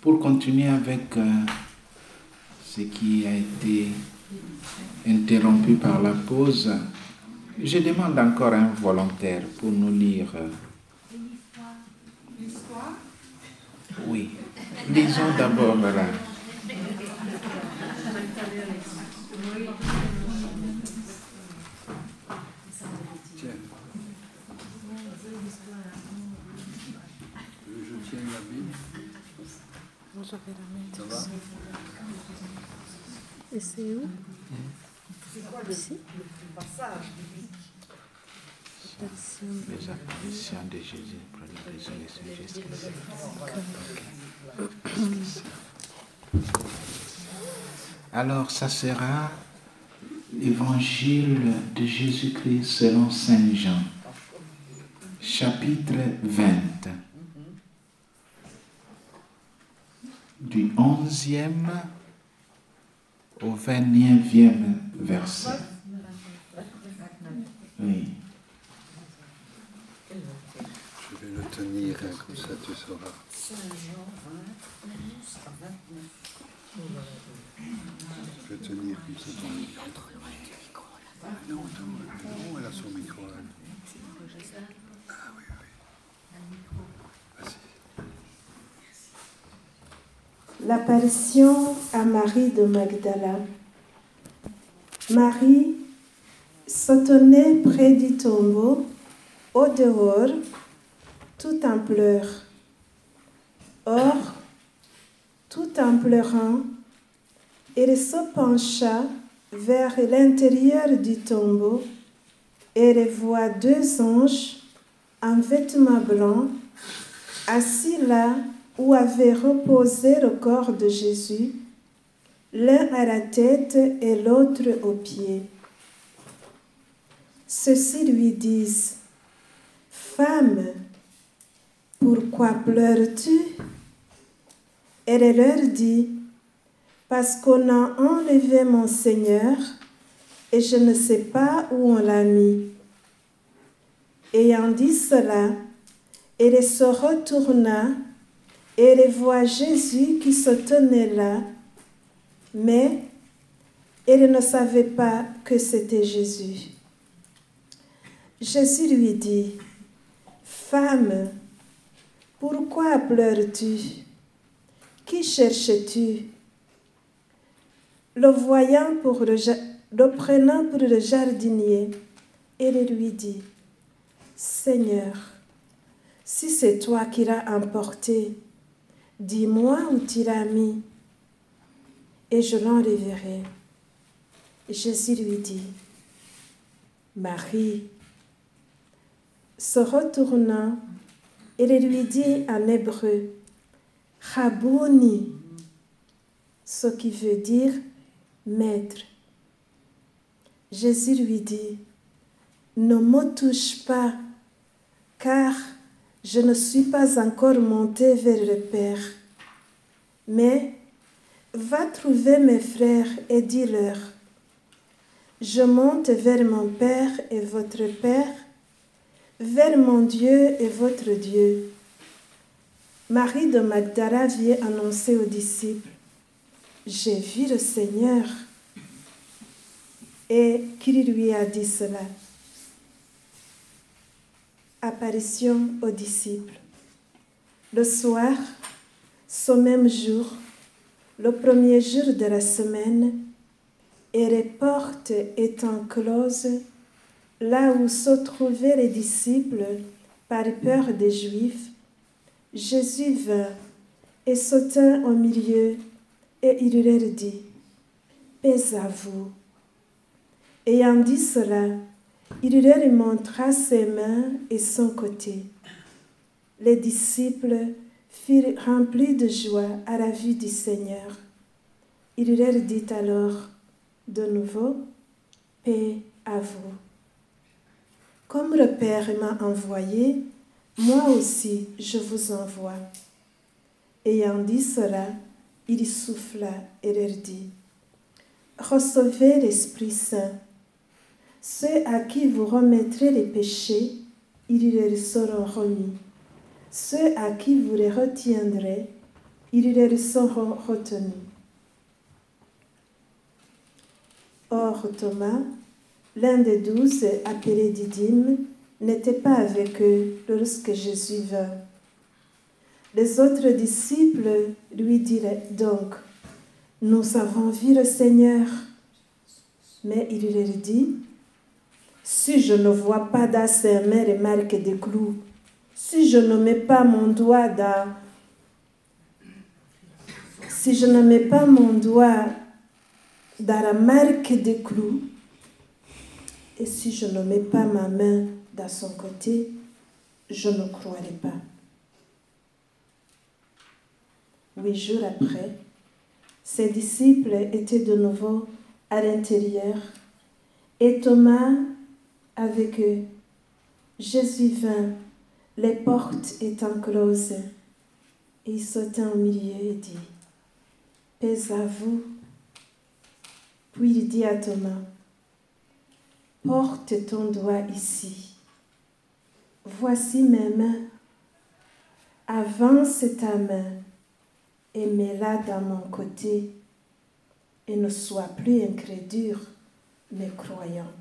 Pour continuer avec ce qui a été interrompu par la pause, je demande encore un volontaire pour nous lire. L'histoire? Oui, lisons d'abord là. Je tiens la Bible. Ça va? Et c'est où? C'est quoi le passage biblique? Les apparitions de Jésus pour la résurrection de Jésus-Christ. Alors, ça sera l'Évangile de Jésus-Christ selon Saint Jean, chapitre 20, du 11e au 29e verset. Oui. Je vais le tenir, comme ça tu sauras. Saint Jean 20, 11 à 29. Je vais tenir comme ça ton micro. Non, non, elle a son micro. Ah oui, oui. Vas-y. L'apparition à Marie de Magdala. Marie se tenait près du tombeau, au dehors, tout en pleurs. Or, tout en pleurant, elle se pencha vers l'intérieur du tombeau et elle voit deux anges en vêtements blancs assis là où avait reposé le corps de Jésus, l'un à la tête et l'autre aux pieds. Ceux-ci lui disent: « Femme, pourquoi pleures-tu » Elle leur dit: « Parce qu'on a enlevé mon Seigneur et je ne sais pas où on l'a mis. » Ayant dit cela, elle se retourna et elle voit Jésus qui se tenait là, mais elle ne savait pas que c'était Jésus. Jésus lui dit: « Femme, pourquoi pleures-tu? Qui cherches-tu » Le prenant pour le jardinier, elle lui dit: « Seigneur, si c'est toi qui l'as emporté, dis-moi où tu l'as mis, et je l'enlèverai. » Jésus lui dit: « Marie. » Se retournant, elle lui dit en hébreu: « Rabouni », ce qui veut dire maître. Jésus lui dit: « Ne me touche pas, car je ne suis pas encore monté vers le Père. Mais va trouver mes frères et dis-leur: je monte vers mon Père et votre Père, vers mon Dieu et votre Dieu. » Marie de Magdala vient annoncer aux disciples: « J'ai vu le Seigneur. » Et qui lui a dit cela? Apparition aux disciples. Le soir, ce même jour, le premier jour de la semaine, et les portes étant closes, là où se trouvaient les disciples par peur des Juifs, Jésus vint et se tint au milieu, et il leur dit: « Paix à vous. » Ayant dit cela, il leur montra ses mains et son côté. Les disciples furent remplis de joie à la vue du Seigneur. Il leur dit alors de nouveau: « Paix à vous. Comme le Père m'a envoyé, moi aussi je vous envoie. » Ayant dit cela, il souffla et leur dit: « Recevez l'Esprit Saint. Ceux à qui vous remettrez les péchés, ils leur seront remis. Ceux à qui vous les retiendrez, ils les sont retenus. Or, Thomas, l'un des 12, appelé Didyme, n'était pas avec eux lorsque Jésus vint. Les autres disciples lui dirent donc, « Nous avons vu le Seigneur. » Mais il leur dit, « Si je ne vois pas dans ses mains les marques des clous, si je ne mets pas mon doigt dans la marque des clous, et si je ne mets pas ma main dans son côté, je ne croirai pas. » 8 jours après, ses disciples étaient de nouveau à l'intérieur et Thomas avec eux. Jésus vint, les portes étant closes, et il sauta au milieu et dit, « Paix à vous. » Puis il dit à Thomas, « Porte ton doigt ici. Voici mes mains. Avance ta main et mets-la dans mon côté, et ne sois plus incrédule, mais croyant. »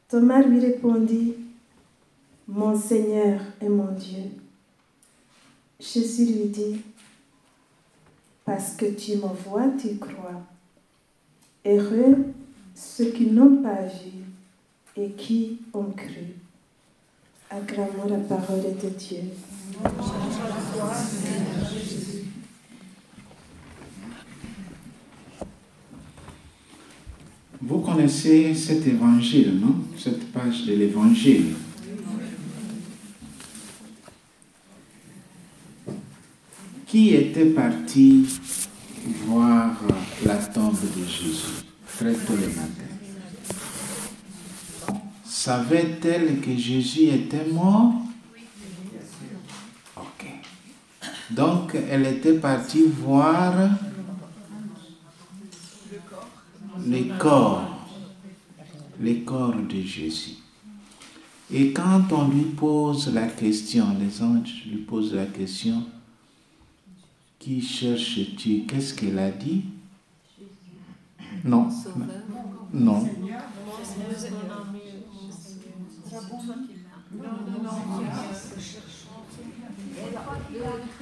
Thomas lui répondit, « Mon Seigneur et mon Dieu. » Jésus lui dit, « Parce que tu me vois, tu crois. Heureux ceux qui n'ont pas vu et qui ont cru. » Acclamons la parole de Dieu. Vous connaissez cet évangile, non? Cette page de l'évangile. Qui était parti voir la tombe de Jésus très tôt le matin? Savait-elle que Jésus était mort? Ok. Donc, elle était partie voir les corps de Jésus. Et quand on lui pose la question, les anges lui posent la question, qui cherches-tu? Qu'est-ce qu'elle a dit? Non. Non.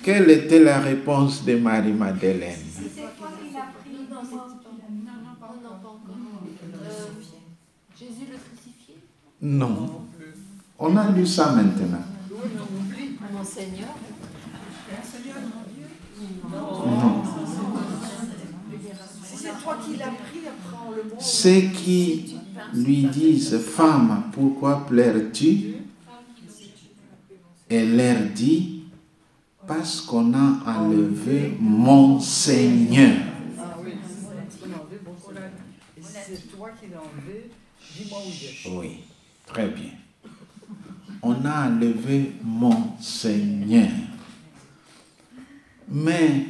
Quelle était la réponse de Marie-Madeleine? Jésus le crucifié? Non. On a lu ça maintenant. Mon Seigneur? Non. Si c'est toi qui l'as pris, après on le montre. Ceux qui lui disent, « Femme, pourquoi pleures-tu » Elle leur dit, « Parce qu'on a enlevé mon Seigneur. » Ah oui, on a enlevé mon Seigneur. Et si c'est toi qui l'as enlevé, dis-moi où il est. Oui, très bien. On a enlevé mon Seigneur. Mais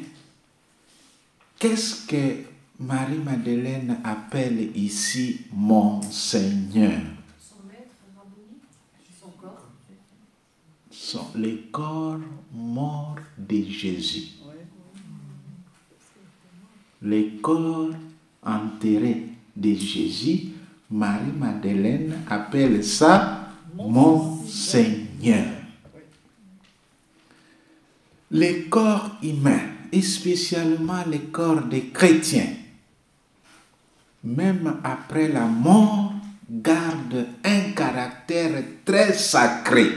qu'est-ce que Marie-Madeleine appelle ici mon Seigneur? Son maître, Rabouni, son corps. Les corps morts de Jésus. Les corps enterrés de Jésus, Marie-Madeleine appelle ça mon Seigneur. Les corps humains, et spécialement les corps des chrétiens, même après la mort, gardent un caractère très sacré.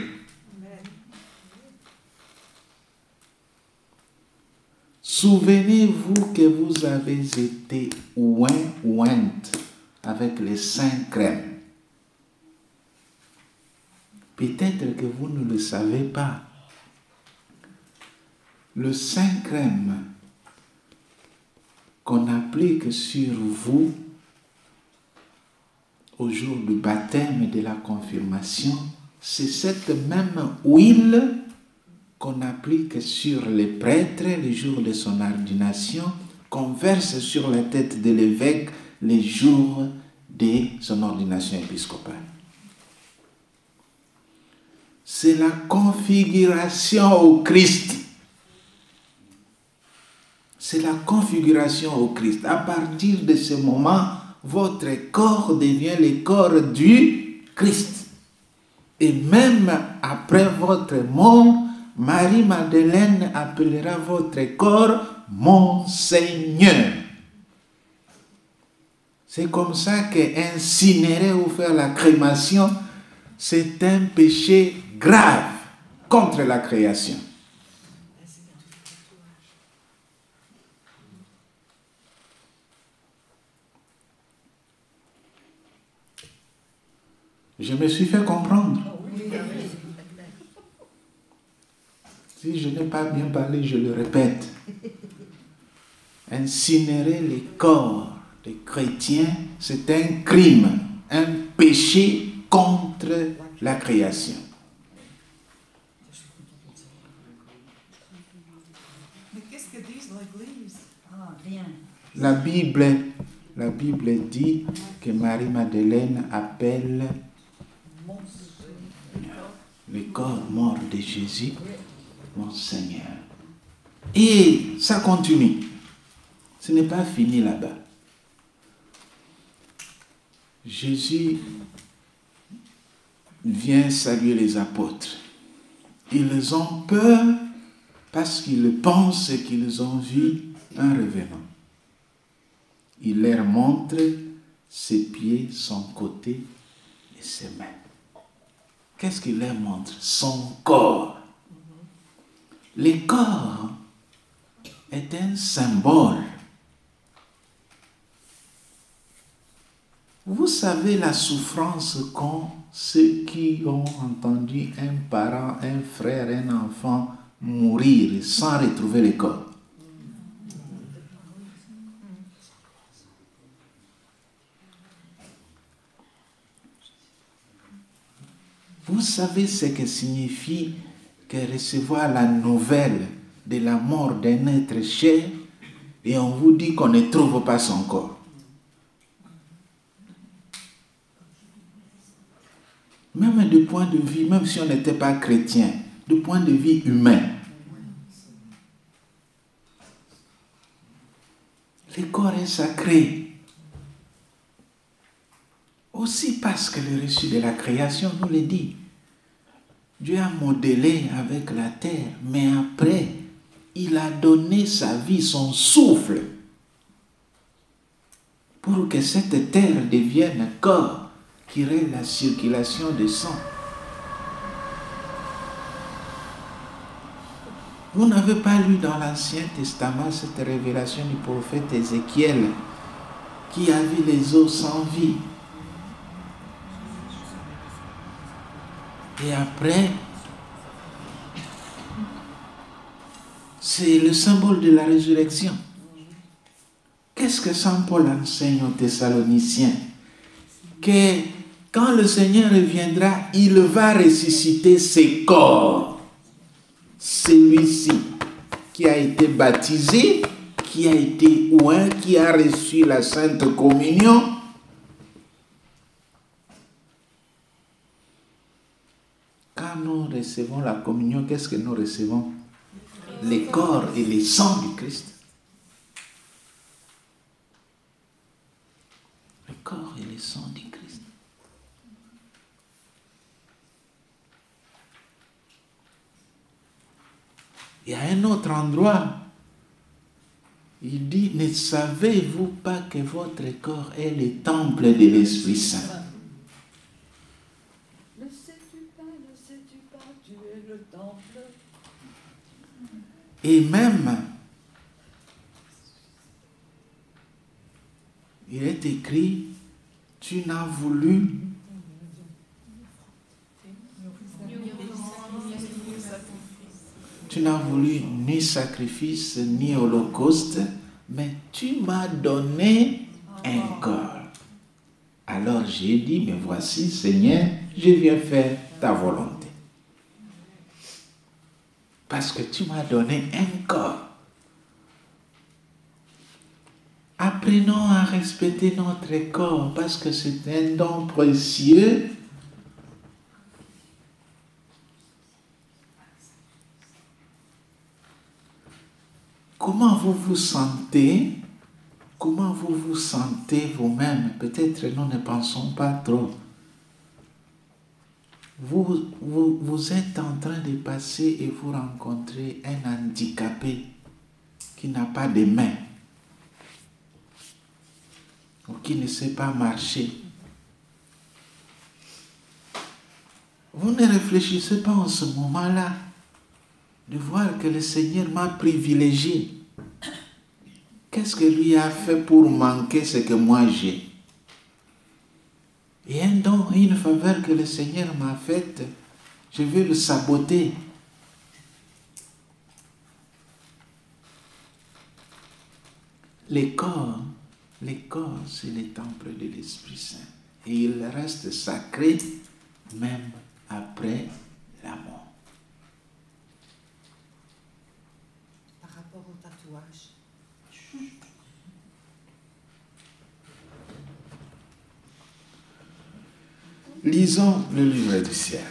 Souvenez-vous que vous avez été ointe avec les saints crèmes. Peut-être que vous ne le savez pas. Le saint crème qu'on applique sur vous au jour du baptême et de la confirmation, c'est cette même huile qu'on applique sur les prêtres le jour de son ordination, qu'on verse sur la tête de l'évêque le jour de son ordination épiscopale. C'est la configuration au Christ. C'est la configuration au Christ. À partir de ce moment, votre corps devient le corps du Christ. Et même après votre mort, Marie-Madeleine appellera votre corps mon Seigneur. C'est comme ça qu'incinérer ou faire la crémation, c'est un péché grave contre la création. Je me suis fait comprendre. Si je n'ai pas bien parlé, je le répète. Incinérer les corps des chrétiens, c'est un crime, un péché contre la création. Mais qu'est-ce que disent l'Église? Ah, rien. La Bible dit que Marie-Madeleine appelle le corps mort de Jésus mon Seigneur. Et ça continue. Ce n'est pas fini là-bas. Jésus vient saluer les apôtres. Ils ont peur parce qu'ils pensent qu'ils ont vu un revenant. Il leur montre ses pieds, son côté et ses mains. Qu'est-ce qu'il leur montre? Son corps. Le corps est un symbole. Vous savez la souffrance qu'ont ceux qui ont entendu un parent, un frère, un enfant mourir sans retrouver le corps. Vous savez ce que signifie que recevoir la nouvelle de la mort d'un être cher et on vous dit qu'on ne trouve pas son corps. Même du point de vue, même si on n'était pas chrétien, du point de vue humain, le corps est sacré. Aussi parce que le reçu de la création nous le dit. Dieu a modélé avec la terre, mais après, il a donné sa vie, son souffle, pour que cette terre devienne un corps qui règle la circulation du sang. Vous n'avez pas lu dans l'Ancien Testament cette révélation du prophète Ézéchiel qui a vu les eaux sans vie. Et après, c'est le symbole de la résurrection. Qu'est-ce que Saint Paul enseigne aux Thessaloniciens? Que quand le Seigneur reviendra, il va ressusciter ses corps. Celui-ci qui a été baptisé, qui a été oint, qui a reçu la Sainte Communion, quand nous recevons la communion, qu'est-ce que nous recevons? Les corps et les sangs du Christ. Le corps et les sangs du Christ. Et à un autre endroit, il dit, ne savez-vous pas que votre corps est le temple de l'Esprit Saint? Ne sais-tu pas, tu es le temple. Et même, il est écrit, tu n'as voulu ni sacrifice ni holocauste, mais tu m'as donné un corps. Alors j'ai dit, mais voici Seigneur, je viens faire ta volonté. Parce que tu m'as donné un corps. Apprenons à respecter notre corps parce que c'est un don précieux. comment vous vous sentez? Comment vous vous sentez vous-même? Peut-être nous ne pensons pas trop. Vous êtes en train de passer et vous rencontrez un handicapé qui n'a pas de mains ou qui ne sait pas marcher. Vous ne réfléchissez pas en ce moment-là de voir que le Seigneur m'a privilégié. Qu'est-ce que lui a fait pour manquer ce que moi j'ai? Et un don, une faveur que le Seigneur m'a faite, je vais le saboter. Les corps, c'est le temple de l'Esprit Saint. Et il reste sacré même après la mort. Par rapport au tatouage. Lisons le livre du ciel.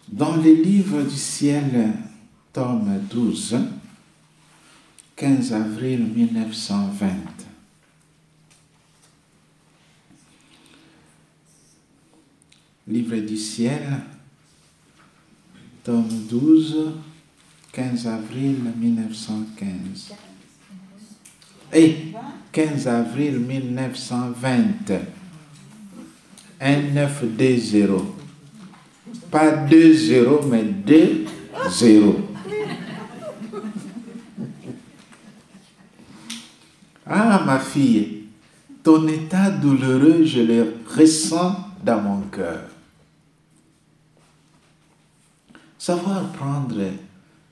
Dans le livre du ciel, tome 12, 15 avril 1920. Livre du ciel, tome 12, 15 avril 1915. Et 15 avril 1920. 1920. Pas 2-0, mais 2-0. Ah, ma fille, ton état douloureux, je le ressens dans mon cœur. Savoir prendre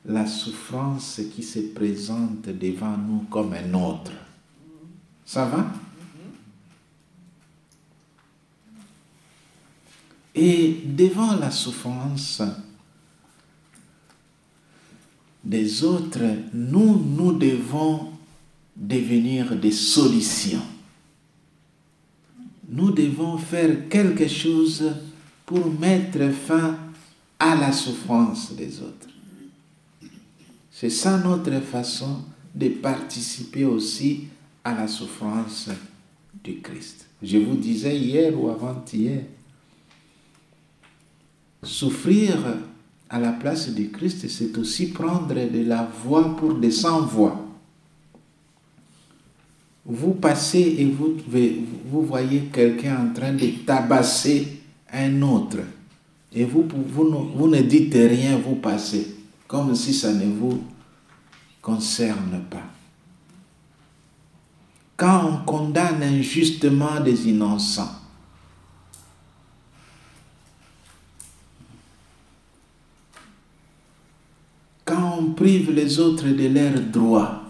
la souffrance qui se présente devant nous comme un autre. Ça va? Et devant la souffrance des autres, nous devons devenir des solutions. Nous devons faire quelque chose pour mettre fin à la souffrance des autres. C'est ça notre façon de participer aussi à la souffrance du Christ. Je vous disais hier ou avant-hier, souffrir à la place du Christ, c'est aussi prendre de la voix pour des sans-voix. Vous passez et vous voyez quelqu'un en train de tabasser un autre. Et vous ne dites rien, vous passez, comme si ça ne vous concerne pas. Quand on condamne injustement des innocents, quand on prive les autres de leurs droits,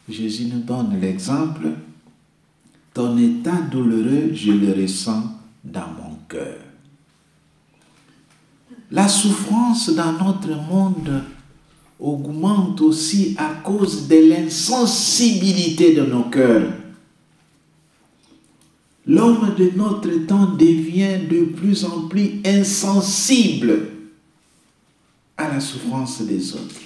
Jésus nous donne l'exemple, ton état douloureux, je le ressens dans mon cœur. La souffrance dans notre monde augmente aussi à cause de l'insensibilité de nos cœurs. L'homme de notre temps devient de plus en plus insensible à la souffrance des autres.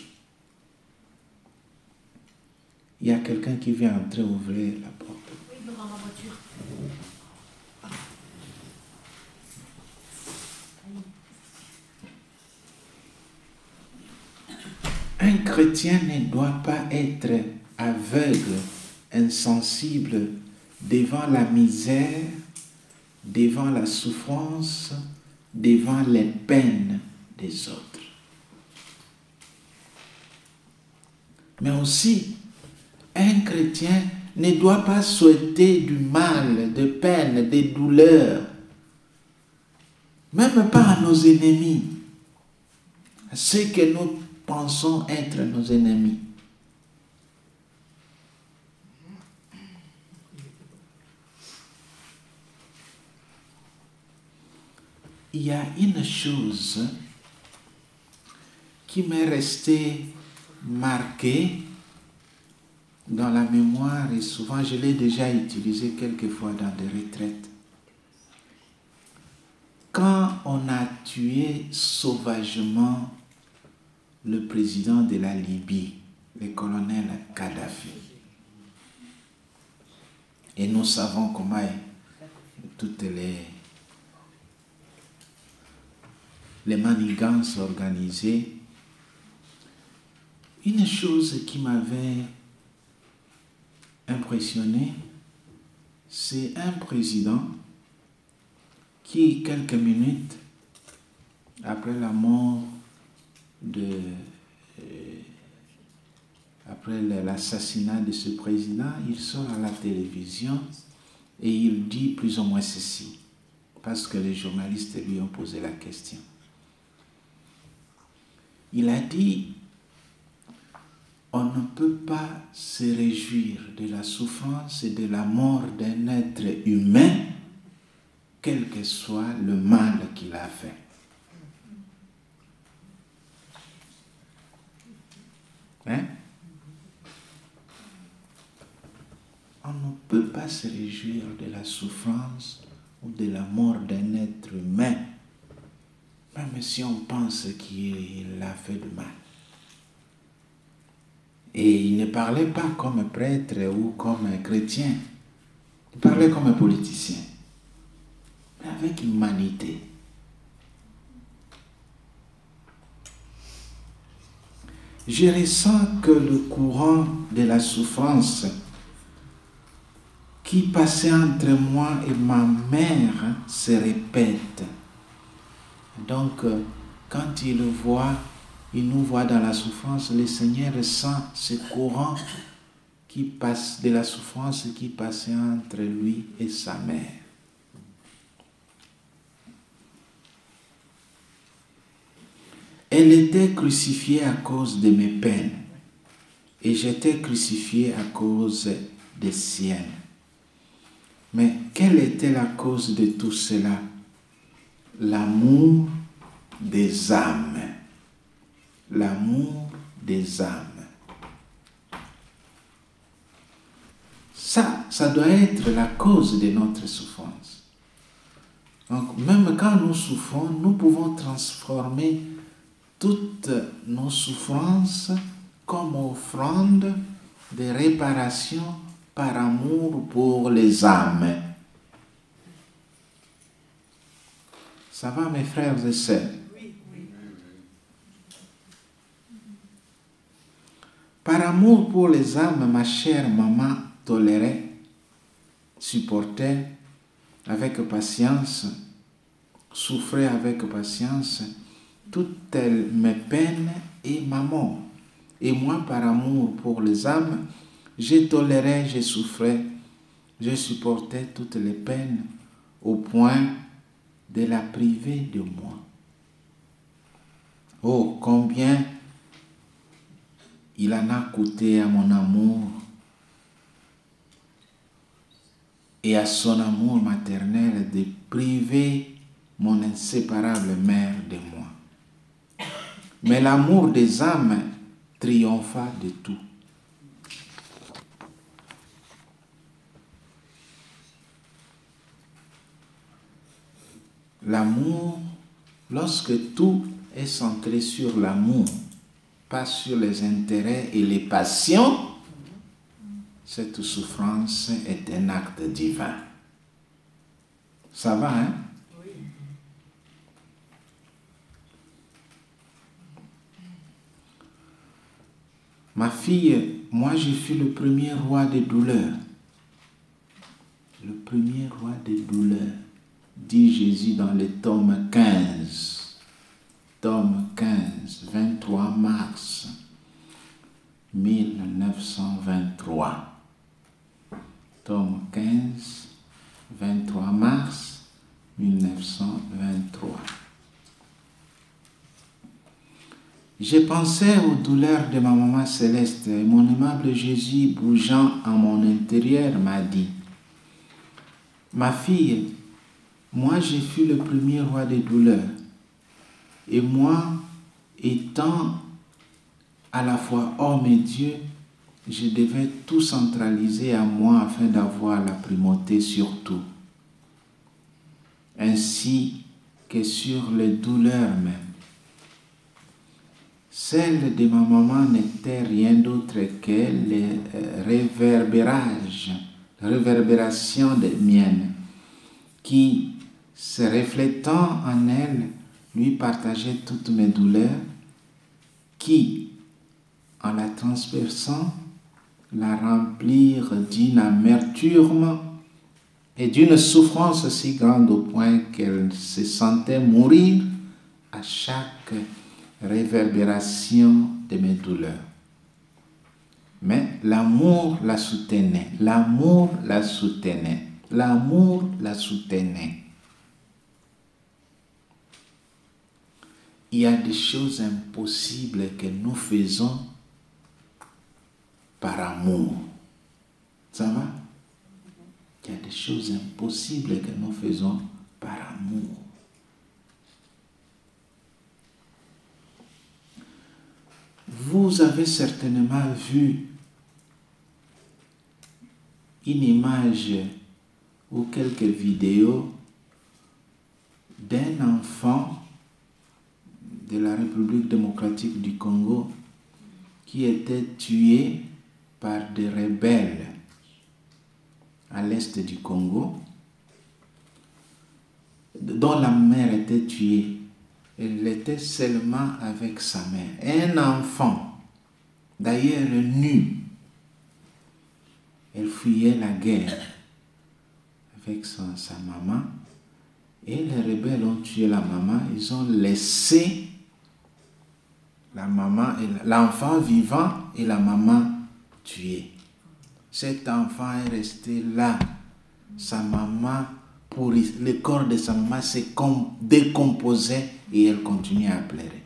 Il y a quelqu'un qui vient entrer ouvrir la porte. Oui, devant ma voiture. Un chrétien ne doit pas être aveugle, insensible devant la misère, devant la souffrance, devant les peines des autres. Mais aussi, un chrétien ne doit pas souhaiter du mal, de peine, de douleur, même pas à nos ennemis, à ceux que nous pensons être nos ennemis. Il y a une chose qui m'est restée marquée dans la mémoire et souvent je l'ai déjà utilisé quelquefois dans des retraites. Quand on a tué sauvagement le président de la Libye, le colonel Kadhafi, et nous savons comment toutes les manigances organisées, une chose qui m'avait impressionné, c'est un président qui, quelques minutes après la mort après l'assassinat de ce président, il sort à la télévision et il dit plus ou moins ceci, parce que les journalistes lui ont posé la question. Il a dit: on ne peut pas se réjouir de la souffrance et de la mort d'un être humain, quel que soit le mal qu'il a fait. Hein? On ne peut pas se réjouir de la souffrance ou de la mort d'un être humain, même si on pense qu'il a fait du mal. Et il ne parlait pas comme prêtre ou comme chrétien, il parlait comme politicien, mais avec humanité. Je ressens que le courant de la souffrance qui passait entre moi et ma mère se répète. Donc, quand il nous voit dans la souffrance, le Seigneur sent ce courant qui passe de la souffrance qui passait entre lui et sa mère. Elle était crucifiée à cause de mes peines et j'étais crucifié à cause des siennes. Mais quelle était la cause de tout cela? L'amour des âmes. L'amour des âmes. Ça doit être la cause de notre souffrance. Donc, même quand nous souffrons, nous pouvons transformer toutes nos souffrances comme offrande de réparation par amour pour les âmes. Ça va, mes frères et sœurs? Par amour pour les âmes, ma chère maman tolérait, supportait avec patience, souffrait avec patience toutes mes peines et ma mort. Et moi, par amour pour les âmes, je tolérais, je souffrais, je supportais toutes les peines au point de la priver de moi. Oh, combien il en a coûté à mon amour et à son amour maternel de priver mon inséparable mère de moi. Mais l'amour des âmes triompha de tout. L'amour, lorsque tout est centré sur l'amour, pas sur les intérêts et les passions, cette souffrance est un acte divin. Ça va, hein? Oui. Ma fille, moi je fus le premier roi des douleurs. Le premier roi des douleurs, dit Jésus dans le tome 15. Tome 15, 23 mars 1923. Tome 15, 23 mars 1923. J'ai pensé aux douleurs de ma maman céleste et mon aimable Jésus, bougeant en mon intérieur, m'a dit: ma fille, moi j'ai fui le premier roi des douleurs. Et moi, étant à la fois homme et Dieu, je devais tout centraliser à moi afin d'avoir la primauté sur tout, ainsi que sur les douleurs même. Celle de ma maman n'était rien d'autre que les réverbérations des miennes, qui, se reflétant en elle, lui partageaient toutes mes douleurs, qui, en la transperçant, la remplirent d'une amertume et d'une souffrance si grande au point qu'elle se sentait mourir à chaque réverbération de mes douleurs. Mais l'amour la soutenait, l'amour la soutenait, l'amour la soutenait. Il y a des choses impossibles que nous faisons par amour. Ça va? Il y a des choses impossibles que nous faisons par amour. Vous avez certainement vu une image ou quelques vidéos d'un enfant de la République démocratique du Congo qui était tué par des rebelles à l'est du Congo, dont la mère était tuée. Elle était seulement avec sa mère. Un enfant, d'ailleurs nu. Elle fuyait la guerre avec sa maman. Et les rebelles ont tué la maman. Ils ont laissé la maman, l'enfant vivant et la maman tuée. Cet enfant est resté là. Sa maman, le corps de sa maman s'est décomposé et elle continue à pleurer.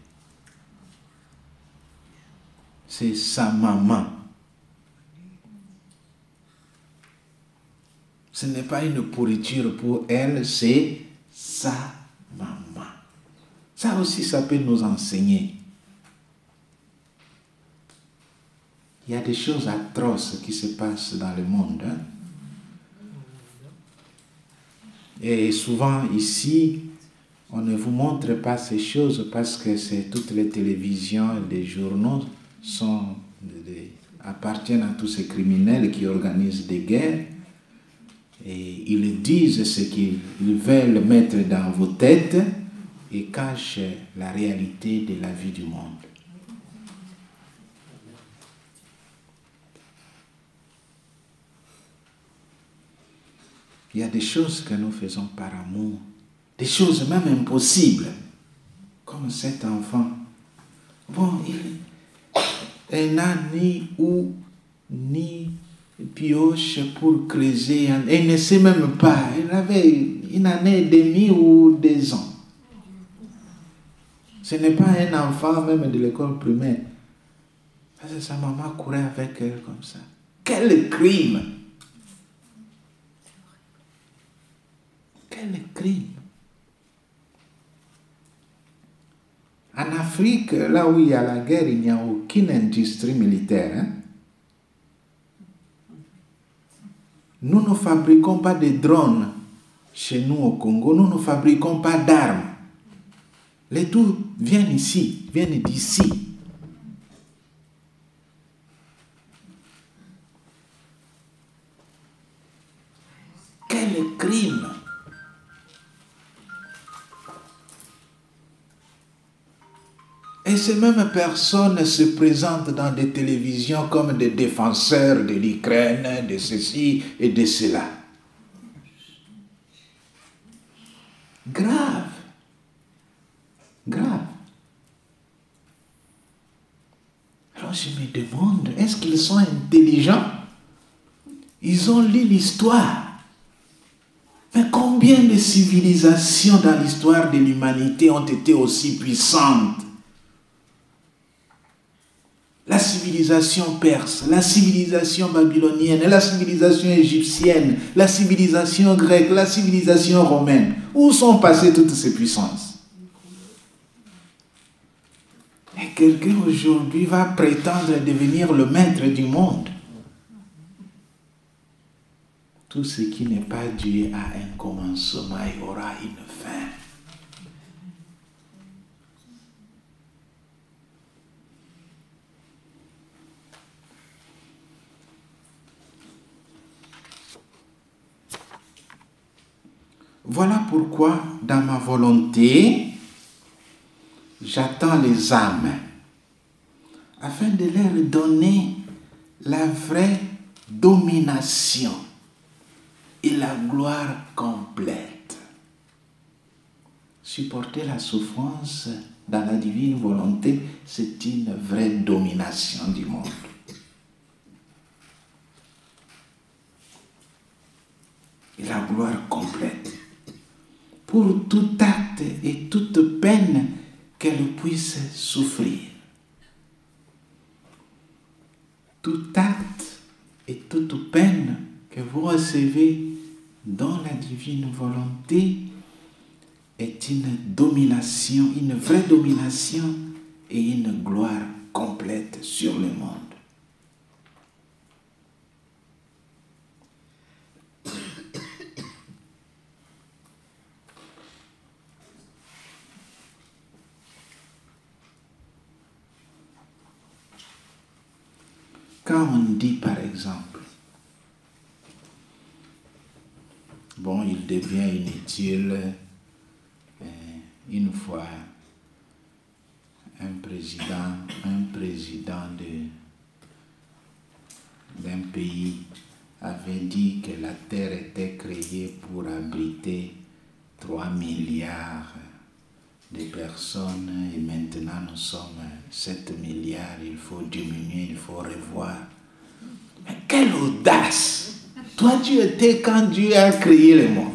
C'est sa maman. Ce n'est pas une pourriture pour elle, c'est sa maman. Ça aussi, ça peut nous enseigner. Il y a des choses atroces qui se passent dans le monde. Hein? Et souvent ici, on ne vous montre pas ces choses parce que c'est toutes les télévisions et les journaux appartiennent à tous ces criminels qui organisent des guerres. Et ils disent ce qu'ils veulent mettre dans vos têtes et cachent la réalité de la vie du monde. Il y a des choses que nous faisons par amour, des choses même impossibles, comme cet enfant. Bon, il n'a ni ou ni pioche pour creuser, il ne sait même pas, il avait une année et demie ou 2 ans. Ce n'est pas un enfant même de l'école primaire. Parce que sa maman courait avec elle comme ça. Quel crime! Quel crime! En Afrique, là où il y a la guerre, il n'y a aucune industrie militaire. Hein? Nous ne fabriquons pas de drones chez nous au Congo. Nous ne fabriquons pas d'armes. Les tout viennent ici, viennent d'ici. Quel crime! Et ces mêmes personnes se présentent dans des télévisions comme des défenseurs de l'Ukraine, de ceci et de cela. Grave. Grave. Alors je me demande, est-ce qu'ils sont intelligents? Ils ont lu l'histoire. Mais combien de civilisations dans l'histoire de l'humanité ont été aussi puissantes? La civilisation perse, la civilisation babylonienne, la civilisation égyptienne, la civilisation grecque, la civilisation romaine. Où sont passées toutes ces puissances? Et quelqu'un aujourd'hui va prétendre devenir le maître du monde. Tout ce qui n'est pas Dieu a un commencement et aura une fin. Voilà pourquoi, dans ma volonté, j'attends les âmes, afin de leur donner la vraie domination et la gloire complète. Supporter la souffrance dans la divine volonté, c'est une vraie domination du monde. Et la gloire complète. Pour tout acte et toute peine qu'elle puisse souffrir. Tout acte et toute peine que vous recevez dans la divine volonté est une domination, une vraie domination et une gloire complète sur le monde. Quand on dit par exemple, bon, il devient inutile une fois un président d'un pays avait dit que la terre était créée pour abriter 3 milliards de personnes et maintenant nous sommes 7 milliards, il faut diminuer, il faut revoir. Mais quelle audace! Toi tu étais quand Dieu a créé le monde.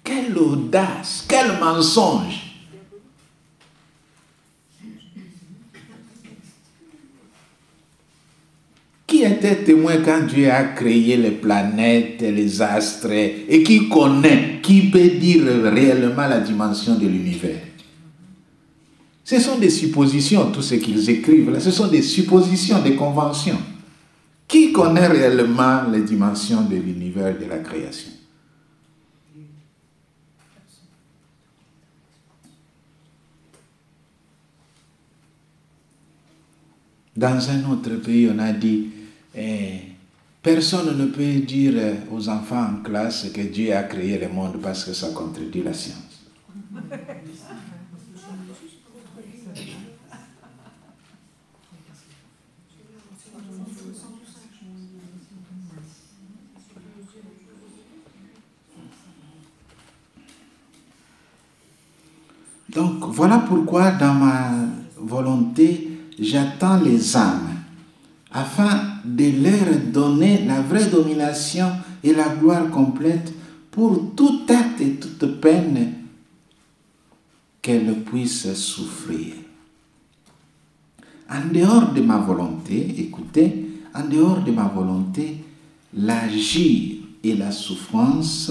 Quelle audace! Quel mensonge! Qui était témoin quand Dieu a créé les planètes, les astres, et qui connaît, qui peut dire réellement la dimension de l'univers? Ce sont des suppositions, tout ce qu'ils écrivent là, ce sont des suppositions, des conventions. Qui connaît réellement les dimensions de l'univers, de la création? Dans un autre pays, on a dit, personne ne peut dire aux enfants en classe que Dieu a créé le monde parce que ça contredit la science. Donc, voilà pourquoi dans ma volonté, j'attends les âmes, afin de leur donner la vraie domination et la gloire complète pour tout acte et toute peine qu'elles puissent souffrir. En dehors de ma volonté, écoutez, en dehors de ma volonté, l'agir et la souffrance,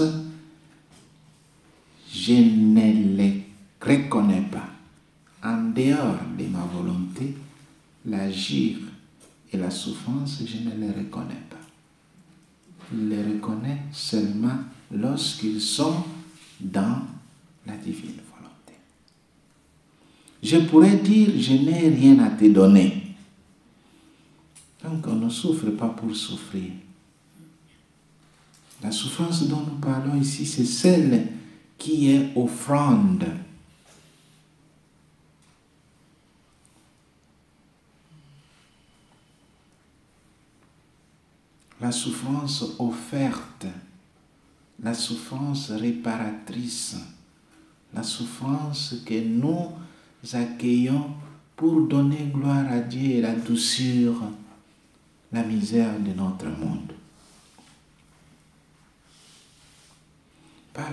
je ne les reconnais pas. En dehors de ma volonté, l'agir et la souffrance, je ne les reconnais pas. Je les reconnais seulement lorsqu'ils sont dans la divine volonté. Je pourrais dire, je n'ai rien à te donner. Donc on ne souffre pas pour souffrir. La souffrance dont nous parlons ici, c'est celle qui est offrande. La souffrance offerte, la souffrance réparatrice, la souffrance que nous accueillons pour donner gloire à Dieu et adoucir la misère de notre monde. Pas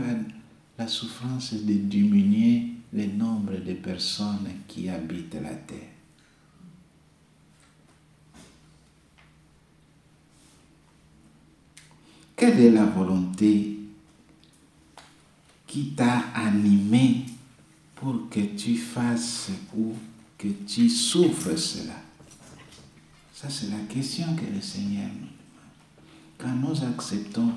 la souffrance de diminuer le nombre de personnes qui habitent la terre. Quelle est la volonté qui t'a animé pour que tu fasses ou que tu souffres cela? Ça, c'est la question que le Seigneur nous demande. Quand nous acceptons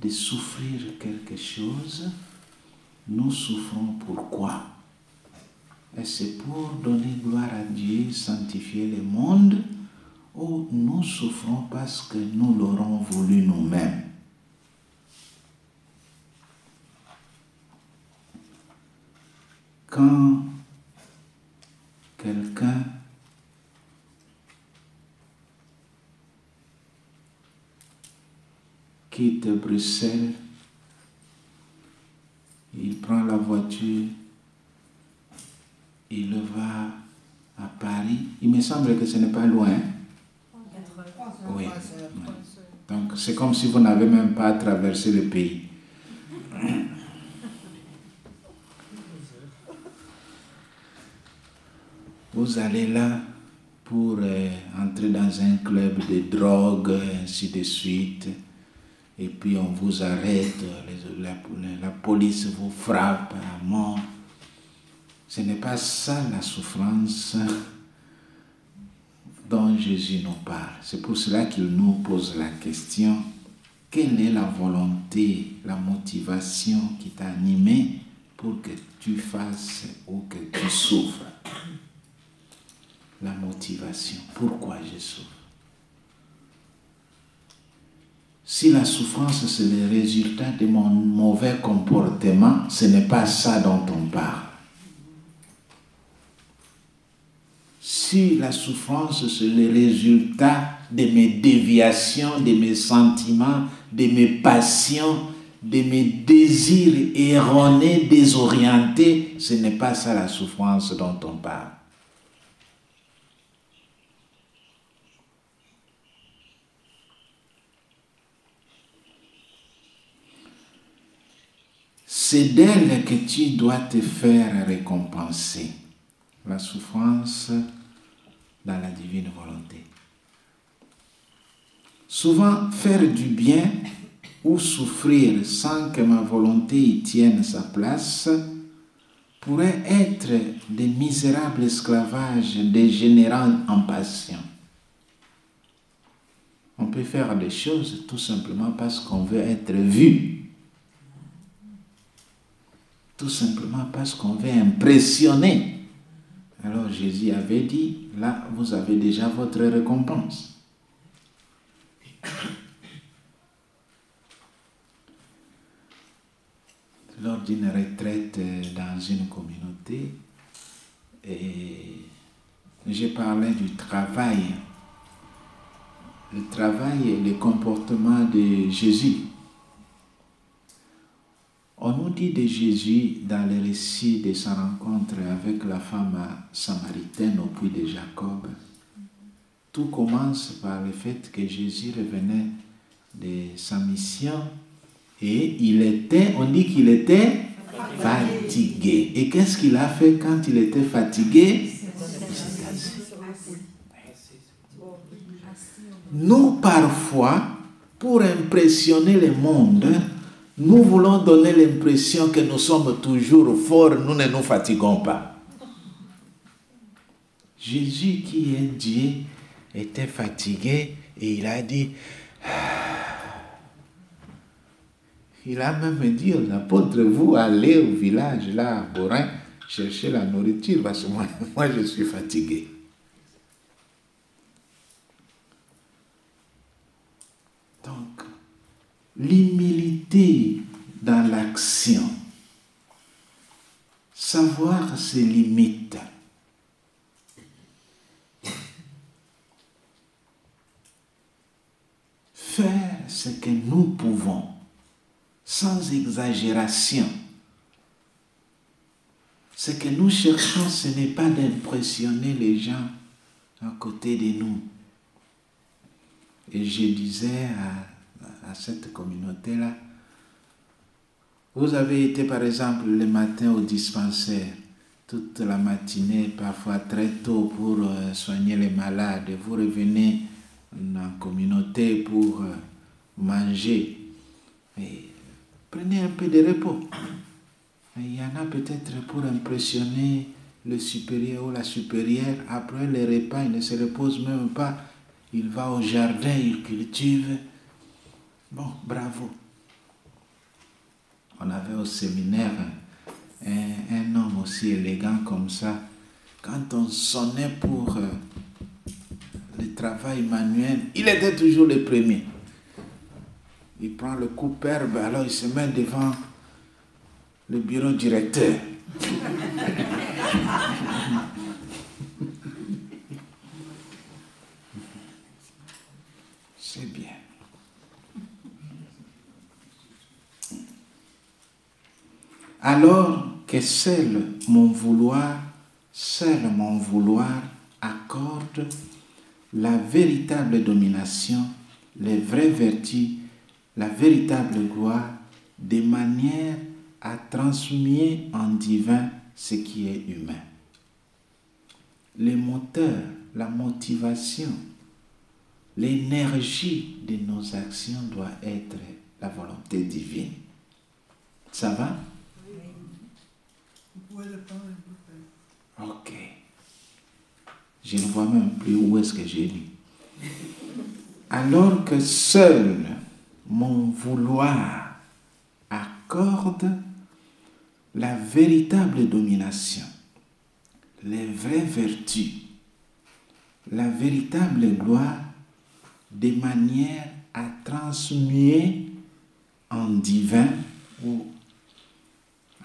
de souffrir quelque chose, nous souffrons pourquoi? Est-ce pour donner gloire à Dieu, sanctifier le monde, ou nous souffrons parce que nous l'aurons voulu nous-mêmes? Quand quelqu'un quitte Bruxelles, il prend la voiture, il va à Paris. Il me semble que ce n'est pas loin. Oui. Donc c'est comme si vous n'avez même pas traversé le pays. Vous allez là pour entrer dans un club de drogue, ainsi de suite. Et puis on vous arrête, la police vous frappe à mort. Ce n'est pas ça la souffrance dont Jésus nous parle. C'est pour cela qu'il nous pose la question: quelle est la volonté, la motivation qui t'a animé pour que tu fasses ou que tu souffres? La motivation. Pourquoi je souffre? Si la souffrance c'est le résultat de mon mauvais comportement, ce n'est pas ça dont on parle. Si la souffrance c'est le résultat de mes déviations, de mes sentiments, de mes passions, de mes désirs erronés, désorientés, ce n'est pas ça la souffrance dont on parle. C'est d'elle que tu dois te faire récompenser. La souffrance dans la divine volonté. Souvent, faire du bien ou souffrir sans que ma volonté y tienne sa place pourrait être des misérables esclavages dégénérant en passion. On peut faire des choses tout simplement parce qu'on veut être vu. Tout simplement parce qu'on veut impressionner. Alors Jésus avait dit, là, vous avez déjà votre récompense. Lors d'une retraite dans une communauté, j'ai parlé du travail. Le travail et le comportement de Jésus. On nous dit de Jésus dans le récit de sa rencontre avec la femme samaritaine au puits de Jacob. Tout commence par le fait que Jésus revenait de sa mission et on dit qu'il était fatigué. Et qu'est-ce qu'il a fait quand il était fatigué? Il s'est assis. Nous, parfois, pour impressionner le monde, nous voulons donner l'impression que nous sommes toujours forts, nous ne nous fatiguons pas. Jésus, qui est Dieu, était fatigué et il a dit, il a même dit aux apôtres, vous allez au village là à Borin chercher la nourriture parce que moi je suis fatigué. Donc, l'humilité dans l'action, savoir ses limites, faire ce que nous pouvons, sans exagération. Ce que nous cherchons, ce n'est pas d'impressionner les gens à côté de nous. Et je disais à cette communauté-là, vous avez été par exemple le matin au dispensaire, toute la matinée, parfois très tôt pour soigner les malades. Vous revenez en communauté pour manger. Et prenez un peu de repos. Il y en a peut-être pour impressionner le supérieur ou la supérieure. Après le repas, il ne se repose même pas. Il va au jardin, il cultive. Bon, bravo. On avait au séminaire un homme aussi élégant comme ça. Quand on sonnait pour le travail manuel, il était toujours le premier. Il prend le coupe-herbe, alors il se met devant le bureau directeur. C'est bien. Alors que seul mon vouloir accorde la véritable domination, les vraies vertus, la véritable gloire, de manière à transmuer en divin ce qui est humain. Le moteur, la motivation, l'énergie de nos actions doit être la volonté divine. Ça va? Ok. Je ne vois même plus où est-ce que j'ai lu. Alors que seul mon vouloir accorde la véritable domination, les vraies vertus, la véritable gloire, de manière à transmuer en divin ou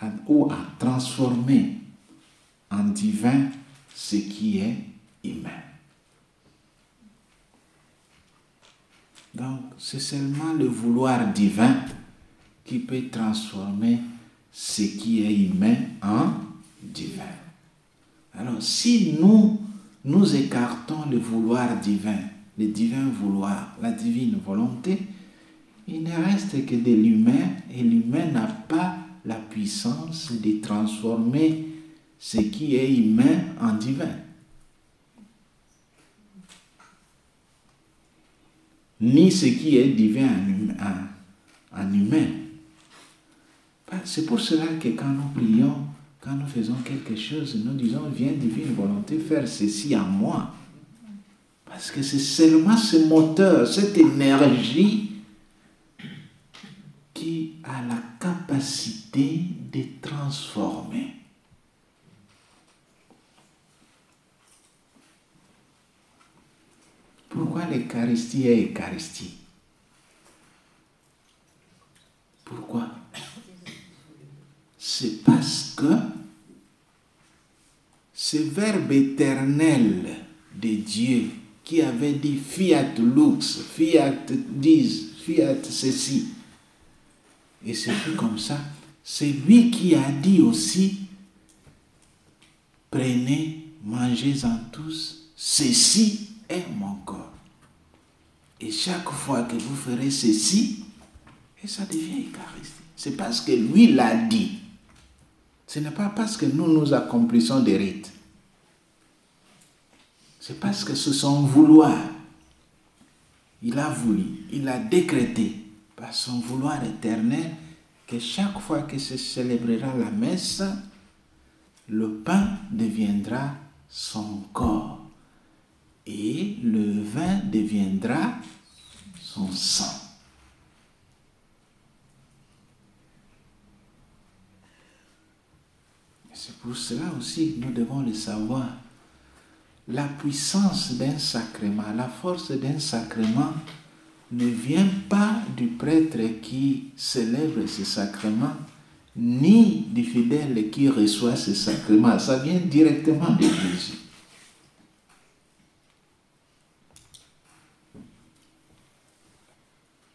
à transformer en divin ce qui est humain. Donc, c'est seulement le vouloir divin qui peut transformer ce qui est humain en divin. Alors, si nous écartons le vouloir divin, le divin vouloir, la divine volonté, il ne reste que de l'humain, et l'humain n'a pas la puissance de transformer ce qui est humain en divin. Ni ce qui est divin en humain. C'est pour cela que quand nous prions, quand nous faisons quelque chose, nous disons, viens divine volonté faire ceci en moi. Parce que c'est seulement ce moteur, cette énergie qui a la capacité de transformer. Pourquoi l'Eucharistie est Eucharistie? Pourquoi? C'est parce que ce Verbe éternel de Dieu qui avait dit fiat lux, fiat dis, fiat ceci, et c'est tout comme ça, c'est lui qui a dit aussi, prenez, mangez-en tous, ceci est mon corps. Et chaque fois que vous ferez ceci, et ça devient Eucharistie. C'est parce que lui l'a dit. Ce n'est pas parce que nous accomplissons des rites. C'est parce que c'est son vouloir. Il a voulu, il a décrété par son vouloir éternel que chaque fois que se célébrera la messe, le pain deviendra son corps et le vin deviendra son sang. C'est pour cela aussi que nous devons le savoir. La puissance d'un sacrement, la force d'un sacrement ne vient pas du prêtre qui célèbre ce sacrement, ni du fidèle qui reçoit ce sacrement. Ça vient directement de Jésus.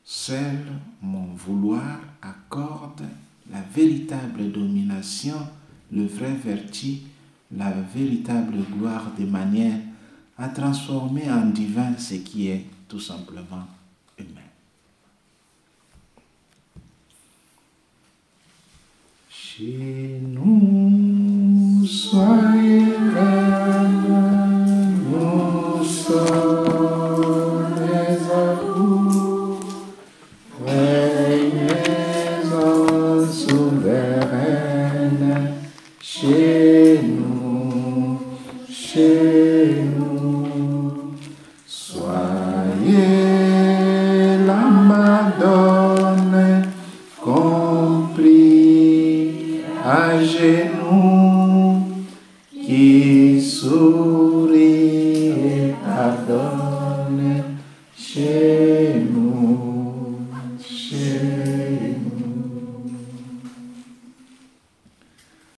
Seul mon vouloir accorde la véritable domination, le vrai vertu, la véritable gloire de manière à transformer en divin ce qui est tout simplement humain. Chez nous, soyez calmes, nous sommes à vous, régnez en nous. Soyez la Madone compris à genoux, qui sourit et pardonne chez nous.